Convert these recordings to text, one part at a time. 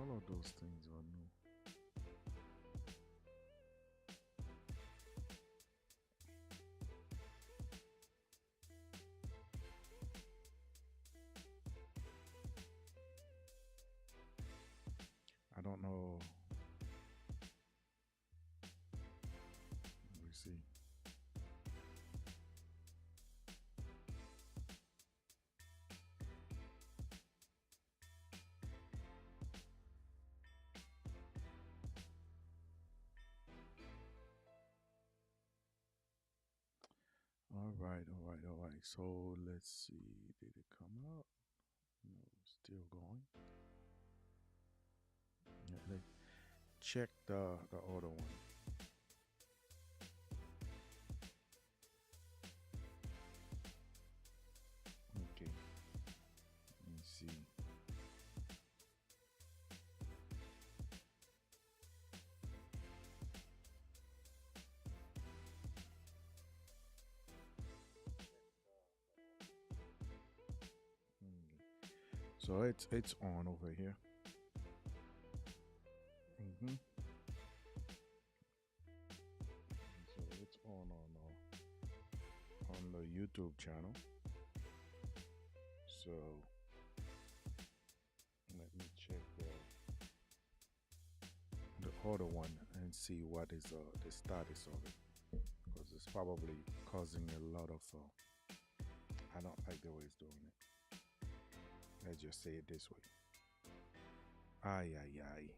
All of those things are new. I don't know. We see. All right, all right, all right. So let's see. Did it come out? No, still going. Yeah, let's check the other one. Okay, let me see. Okay. So it's on over here. Mm-hmm. So it's on the YouTube channel. So let me check the other one and see what is the status of it, because it's probably causing a lot of. I don't like the way it's doing it. Let's just say it this way. Ay ay ay.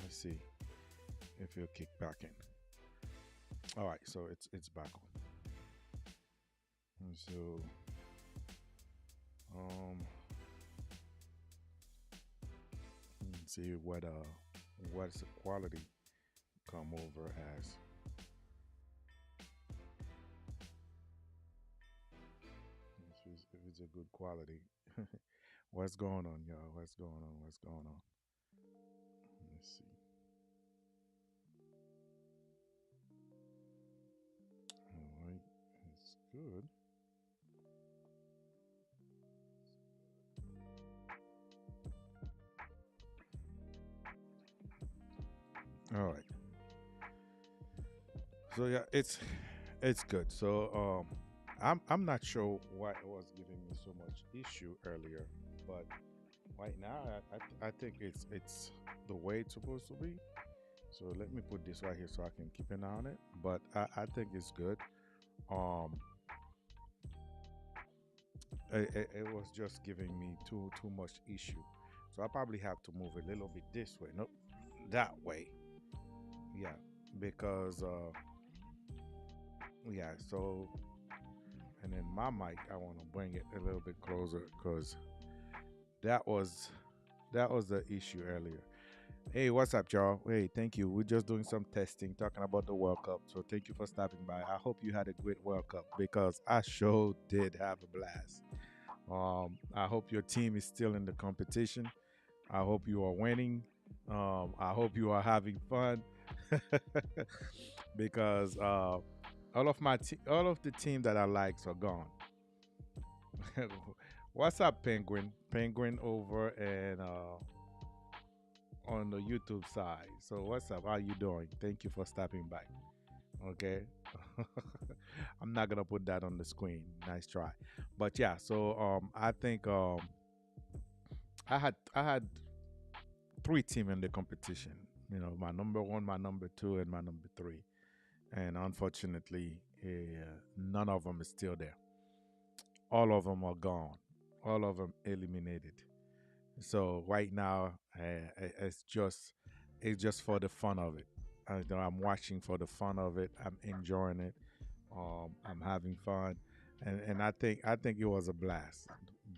Let's see if it'll kick back in. All right, so it's back on. And so um, let's see what's the quality come over as. If it's a good quality. What's going on, y'all? What's going on? What's going on? Let's see. All right, it's good. All right. So yeah, it's good. So I'm not sure why it was giving me so much issue earlier, but right now I think it's the way it's supposed to be. So let me put this right here so I can keep an eye on it. But I think it's good. Um, it was just giving me too much issue, so I probably have to move a little bit this way. Nope, that way. Yeah, because yeah. So and then my mic, I want to bring it a little bit closer because that was that was the issue earlier. Hey, what's up, y'all? Hey, thank you. We're just doing some testing, talking about the World Cup. So thank you for stopping by. I hope you had a great World Cup because I sure did have a blast. I hope your team is still in the competition. I hope you are winning. I hope you are having fun because all of the team that I liked are gone. What's up, Penguin? Penguin over and on the YouTube side. So what's up? How you doing? Thank you for stopping by. Okay. I'm not gonna put that on the screen. Nice try. But yeah, so I think I had three team in the competition. You know, my number one, my number two, and my number three. And unfortunately, none of them is still there. All of them are gone. All of them eliminated. So right now, it's just for the fun of it. I'm watching for the fun of it. I'm enjoying it. I'm having fun. and I think it was a blast.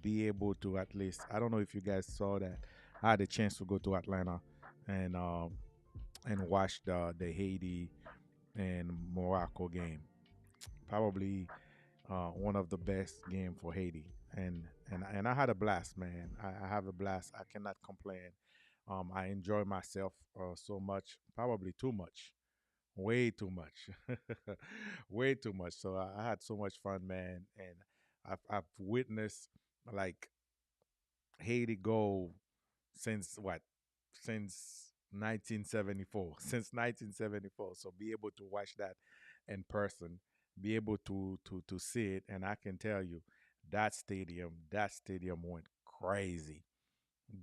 Be able to at least, I don't know if you guys saw that. I had a chance to go to Atlanta and watch the Haiti and Morocco game. Probably one of the best game for Haiti, and I had a blast, man. I have a blast. I cannot complain. I enjoy myself so much, probably too much, way too much, way too much. So I had so much fun, man, and I've witnessed like Haiti go since what? Since 1974. Since 1974. So be able to watch that in person, be able to see it, and I can tell you that stadium went crazy.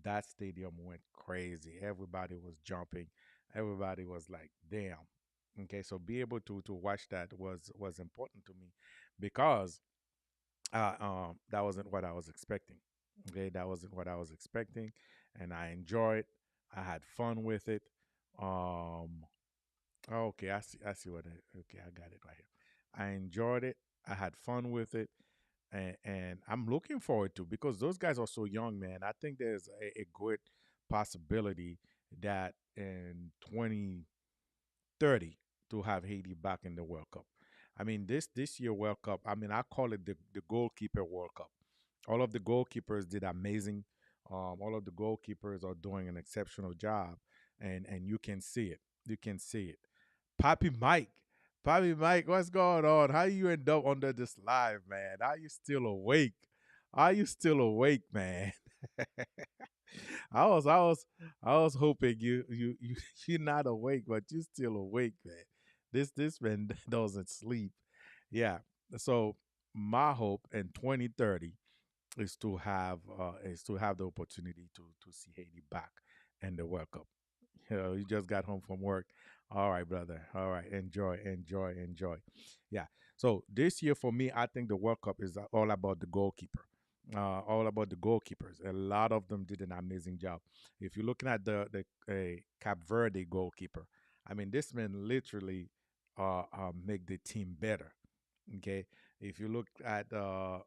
That stadium went crazy. Everybody was jumping. Everybody was like, "Damn." Okay, so be able to watch that was important to me because that wasn't what I was expecting. Okay, that wasn't what I was expecting, and I enjoyed. I had fun with it. Um, okay, I see what. Okay, I got it right here. I enjoyed it. I had fun with it, and I'm looking forward to because those guys are so young, man. I think there's a great possibility that in 2030 to have Haiti back in the World Cup. I mean, this year World Cup. I mean, I call it the goalkeeper World Cup. All of the goalkeepers did amazing. All of the goalkeepers are doing an exceptional job, and you can see it. You can see it. Poppy Mike, Poppy Mike, what's going on? How you end up under this live, man? Are you still awake? Are you still awake, man? I was hoping you're not awake, but you still awake, man. This man doesn't sleep. Yeah. So my hope in 2030 is to have the opportunity to see Haiti back in the World Cup. You just got home from work. All right, brother. All right, enjoy, enjoy, enjoy. Yeah. So this year for me, I think the World Cup is all about the goalkeeper. All about the goalkeepers. A lot of them did an amazing job. If you're looking at the Cap Verde goalkeeper, I mean, this man literally make the team better. Okay, if you look at the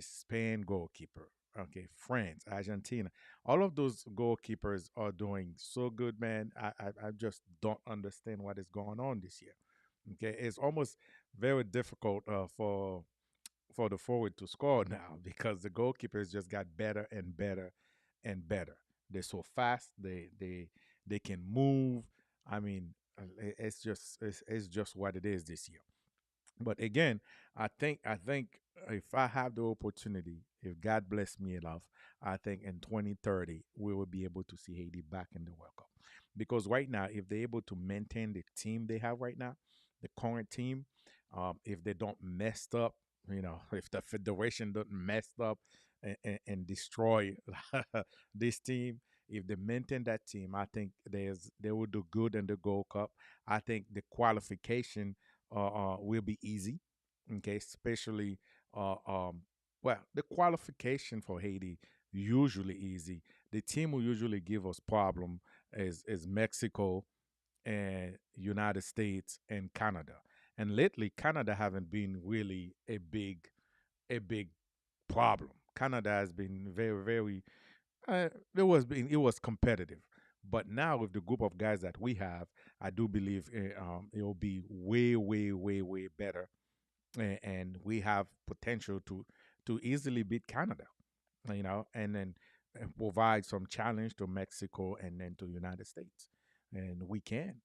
Spain goalkeeper, okay, France, Argentina, all of those goalkeepers are doing so good, man. I just don't understand what is going on this year. Okay, it's almost very difficult for the forward to score now because the goalkeepers just got better and better and better. They're so fast. They can move. I mean, it's just what it is this year. But again, I think if I have the opportunity, if God bless me enough, I think in 2030 we will be able to see Haiti back in the World Cup. Because right now, if they're able to maintain the team they have right now, the current team, if they don't mess up, if the federation don't mess up and destroy this team, if they maintain that team, I think they will do good in the Gold Cup. I think the qualification will be easy. Okay, especially uh, um, the qualification for Haiti usually easy. The team who usually give us problem is Mexico and United States and Canada. And lately, Canada haven't been really a big problem. Canada has been very very it was competitive. But now with the group of guys that we have, I do believe it will be way, way, way, way better, and we have potential to easily beat Canada, and then provide some challenge to Mexico and then to United States, and we can.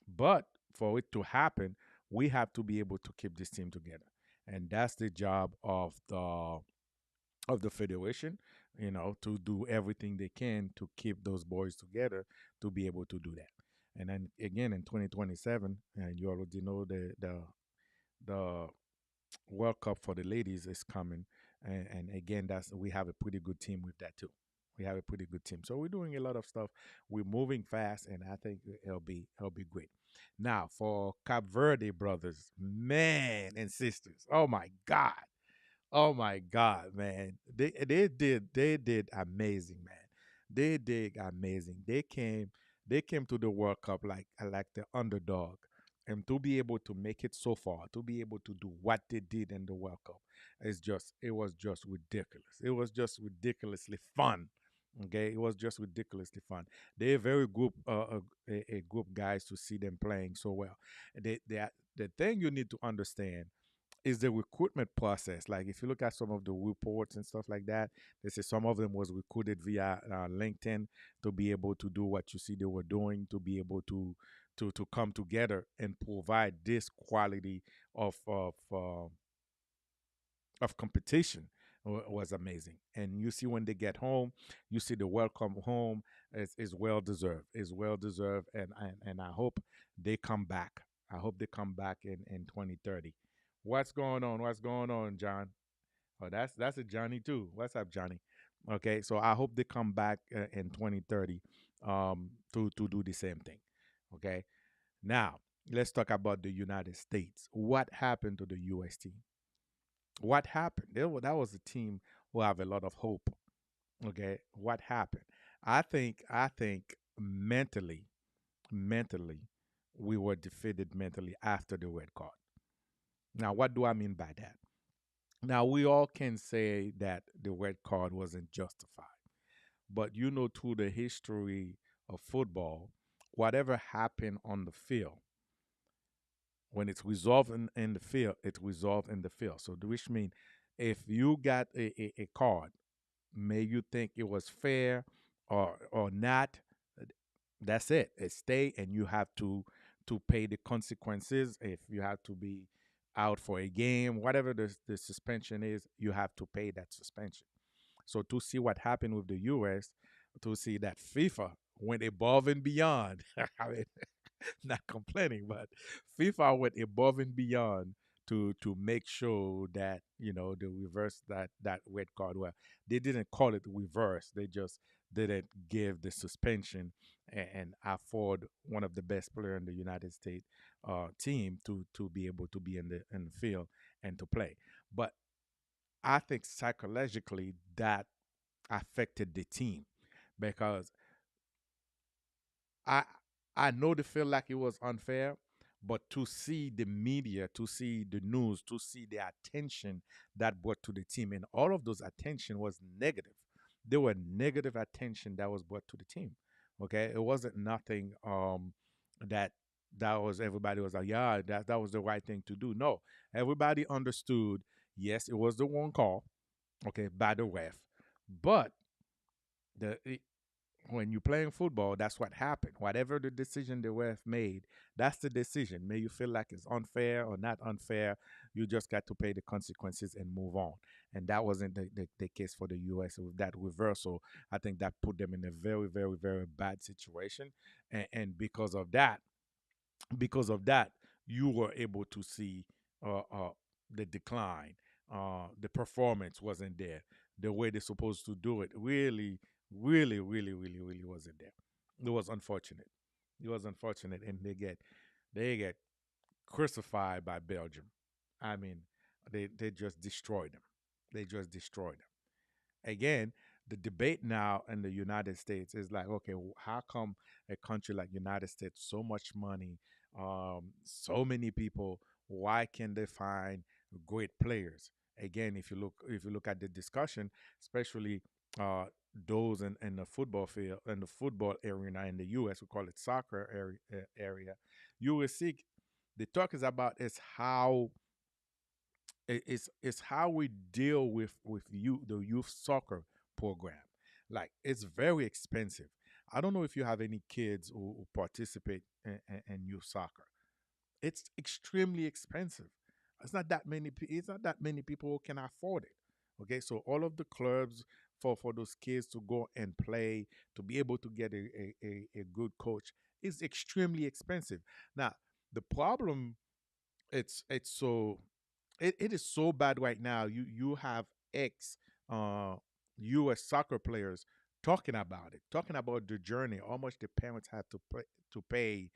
But for it to happen, we have to be able to keep this team together, and that's the job of the federation, to do everything they can to keep those boys together to be able to do that. And then again in 2027, and you already know the World Cup for the ladies is coming, and again, that's we have a pretty good team with that too. We have a pretty good team, so we're doing a lot of stuff. We're moving fast, and I think it'll be great. Now for Cap Verde brothers, man and sisters, oh my God, man, they did amazing, man. They did amazing. They came to the World Cup like the underdog. And to be able to make it so far, to be able to do what they did in the World Cup, it was just ridiculous. It was just ridiculously fun. Okay, it was just ridiculously fun. They're very group, a group guys to see them playing so well. The thing you need to understand is the recruitment process. Like if you look at some of the reports and stuff like that, they say some of them was recruited via LinkedIn to be able to do what you see they were doing, to be able to come together and provide this quality of of competition was amazing. And you see when they get home, you see the welcome home is well deserved, is well deserved, and I hope they come back. I hope they come back in 2030. What's going on? What's going on, John? Oh, that's a Johnny too. What's up, Johnny? Okay, so I hope they come back in 2030 to do the same thing. Okay, now let's talk about the United States. What happened to the US team? What happened? That was a team who have a lot of hope. Okay, what happened? I think mentally, we were defeated mentally after the red card. Now, what do I mean by that? Now, we all can say that the red card wasn't justified, but through the history of football, whatever happened on the field, when it's resolved in the field, it's resolved in the field. So, which means if you got a card, may you think it was fair or not, that's it. It stay, and you have to pay the consequences. If you have to be out for a game, whatever the suspension is, you have to pay that suspension. So to see what happened with the US, to see that FIFA went above and beyond. I mean, not complaining, but FIFA went above and beyond to make sure that they reverse that red card. Well, they didn't call it reverse; they just didn't give the suspension and afford one of the best player in the United States team to be able to be in the field and to play. But I think psychologically that affected the team because I I know they feel like it was unfair, but to see the media, to see the news, to see the attention that brought to the team, and all of those attention was negative. There were negative attention that was brought to the team. Okay, it wasn't nothing that that was everybody was like, yeah, that was the right thing to do. No, everybody understood. Yes, it was the one call, okay, by the ref, but the when you're playing football, that's what happened. Whatever the decision the ref made, that's the decision. May you feel like it's unfair or not unfair, you just got to pay the consequences and move on. And that wasn't the case for the US. With that reversal, I think that put them in a very, very, very bad situation. And because of that, you were able to see the decline. The performance wasn't there. The way they're supposed to do it really, really, really, really, really wasn't there. It was unfortunate. It was unfortunate, and they get crucified by Belgium. I mean, they just destroyed them. They just destroyed them again. The debate now in the United States is like, okay, how come a country like United States, so much money, so many people, why can they find great players? Again, if you look at the discussion, especially uh, those in the football field, in the football arena in the U.S., we call it soccer area, you will see the talk is about is how it's how we deal with the youth soccer program. Like it's very expensive. I don't know if you have any kids who participate in youth soccer. It's extremely expensive. It's not that many people who can afford it. Okay, so all of the clubs for those kids to go and play, to be able to get a good coach, is extremely expensive. Now the problem, it is so bad right now. You have ex uh US soccer players talking about the journey, how much the parents had to pay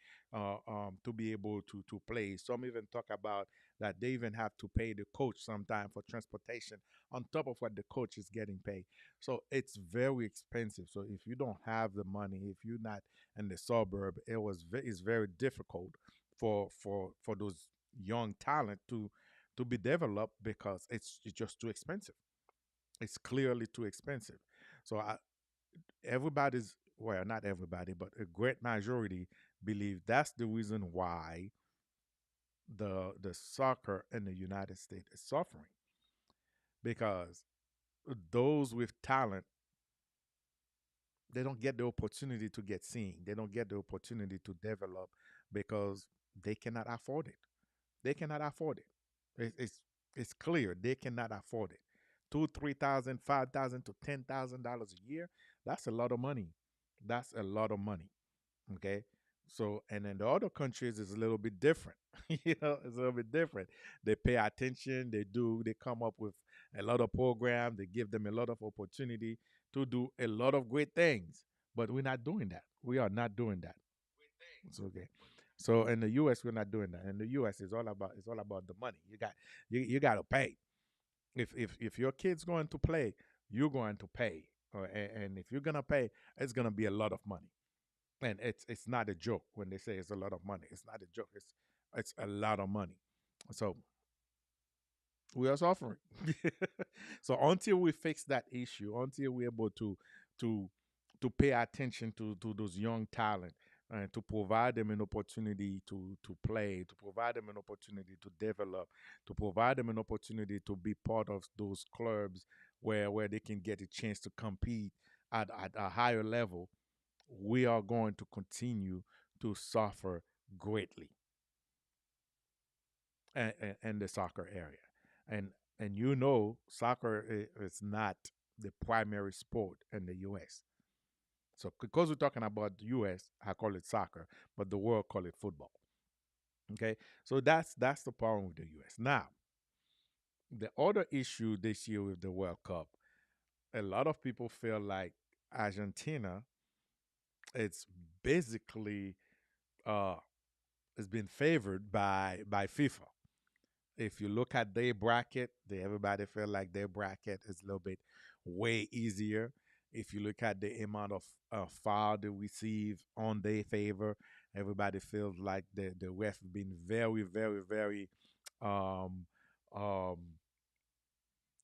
to be able to play. Some even talk about that they even have to pay the coach sometime for transportation on top of what the coach is getting paid. So it's very expensive. So if you don't have the money, if you're not in the suburb, it's very difficult for those young talent to be developed because it's just too expensive. It's clearly too expensive. So everybody's, well, not everybody, but a great majority believe that's the reason why the soccer in the United States is suffering, because those with talent, they don't get the opportunity to get seen. They don't get the opportunity to develop because they cannot afford it. They cannot afford it. It's clear they cannot afford it. Two, 3,000, 5,000 to $10,000 a year. That's a lot of money. That's a lot of money. Okay. So, and in the other countries, it's a little bit different. It's a little bit different. They pay attention. They come up with a lot of programs. They give them a lot of opportunity to do a lot of great things. But we're not doing that. We are not doing that. It's okay. So in the U.S., we're not doing that. In the U.S., it's all about the money. You got to pay. If your kid's going to play, you're going to pay. And if you're gonna pay, it's gonna be a lot of money. And it's not a joke when they say it's a lot of money. It's not a joke. It's a lot of money. So we are suffering. So until we fix that issue, until we're able to to pay attention to those young talent and to provide them an opportunity to play, to provide them an opportunity to develop, to provide them an opportunity to be part of those clubs where they can get a chance to compete at a higher level, we are going to continue to suffer greatly in the soccer area. And soccer is not the primary sport in the U.S. So because we're talking about the U.S., I call it soccer, but the world call it football. Okay, so that's the problem with the U.S. Now, the other issue this year with the World Cup, a lot of people feel like Argentina, it's basically uh, has been favored by FIFA. If you look at their bracket, everybody feel like their bracket is a little bit way easier. If you look at the amount of foul they receive on their favor, everybody feels like the ref have been very, very, very, um, um,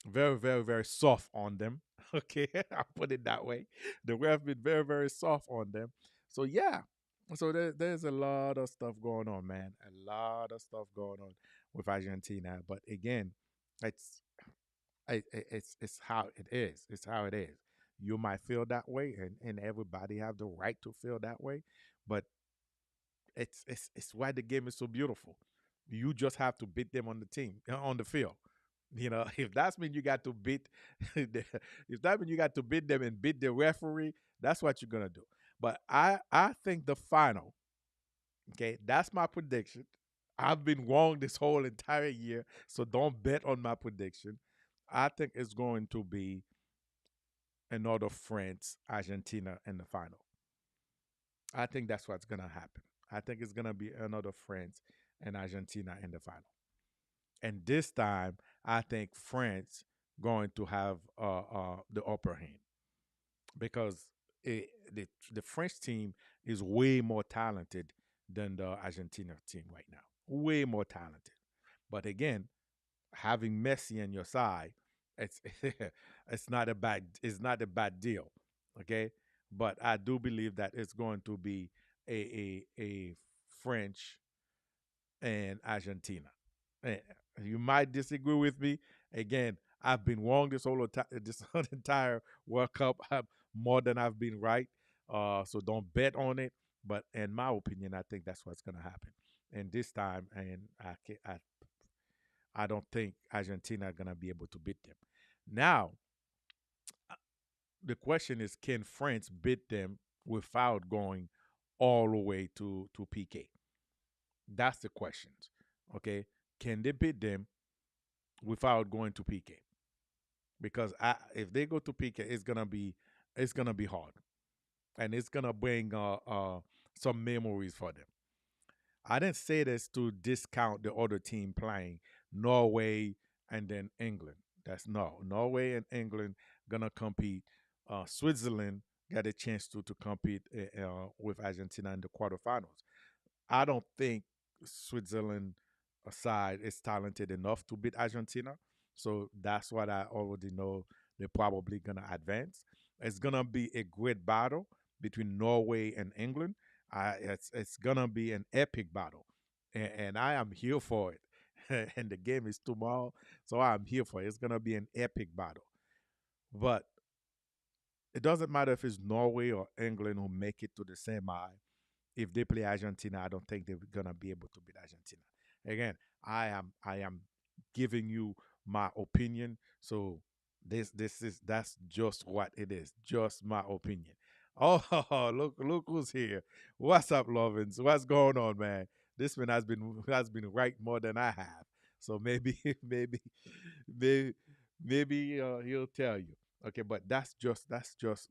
very, very, very soft on them. Okay, I'll put it that way. The ref been very, very soft on them. So yeah, so there's a lot of stuff going on, man. A lot of stuff going on with Argentina. But again, it's it's how it is. It's how it is. You might feel that way, and everybody have the right to feel that way. But it's why the game is so beautiful. You just have to beat them on the team on the field. If that's mean you got to beat, if that mean you got to beat them and beat the referee, that's what you're gonna do. But I think the final, okay, that's my prediction. I've been wrong this whole entire year, so don't bet on my prediction. I think it's going to be another France Argentina in the final. I think that's what's gonna happen. I think it's gonna be another France and Argentina in the final. And this time, I think France going to have the upper hand because the French team is way more talented than the Argentina team right now. Way more talented. But again, having Messi on your side, it's it's not a bad deal. Okay, but I do believe that it's going to be a French and Argentina. Eh, You might disagree with me. Again, I've been wrong this whole entire World Cup more than I've been right. So don't bet on it. But in my opinion, I think that's what's going to happen. And this time, and I don't think Argentina are going to be able to beat them. Now, the question is, can France beat them without going all the way to PK? That's the question. Okay, can they beat them without going to PK? Because if they go to PK, it's gonna be hard, and it's gonna bring some memories for them. I didn't say this to discount the other team playing Norway and then England. That's no Norway and England gonna compete. Switzerland got a chance to compete with Argentina in the quarterfinals. I don't think Switzerland side is talented enough to beat Argentina. So that's what I already know. They're probably gonna advance. It's gonna be a great battle between Norway and England. It's gonna be an epic battle, and I am here for it. And the game is tomorrow, so I'm here for it. It's gonna be an epic battle. But it doesn't matter if it's Norway or England who make it to the semi. If they play Argentina, I don't think they're gonna be able to beat Argentina. Again, I am giving you my opinion. So this is that's just what it is. Just my opinion. Oh, look who's here. What's up, Lovins? What's going on, man? This man has been right more than I have. So maybe maybe maybe he'll tell you. Okay, but that's just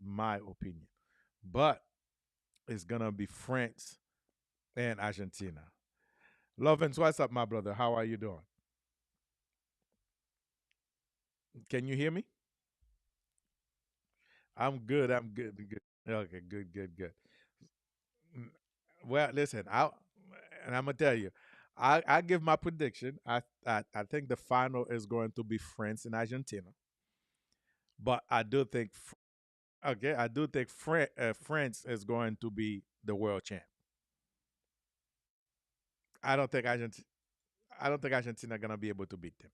my opinion. But it's gonna be France and Argentina. Lovins, what's up, my brother? How are you doing? Can you hear me? I'm good. I'm good. Good. Okay. Good. Good. Good. Mm, Well, listen. I'm gonna tell you. I give my prediction. I think the final is going to be France and Argentina, but I do think okay. I do think France is going to be the world champ. I don't think Argentina. I don't think Argentina gonna be able to beat them.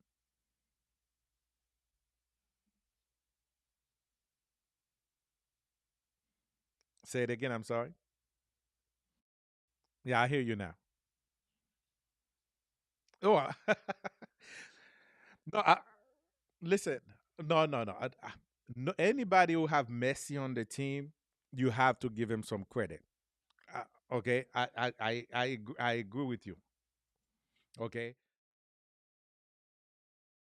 Say it again. I'm sorry. Yeah, I hear you now. Oh, no. Listen. No, no, no. No. Anybody who have Messi on the team, you have to give him some credit. Okay, I agree with you. Okay,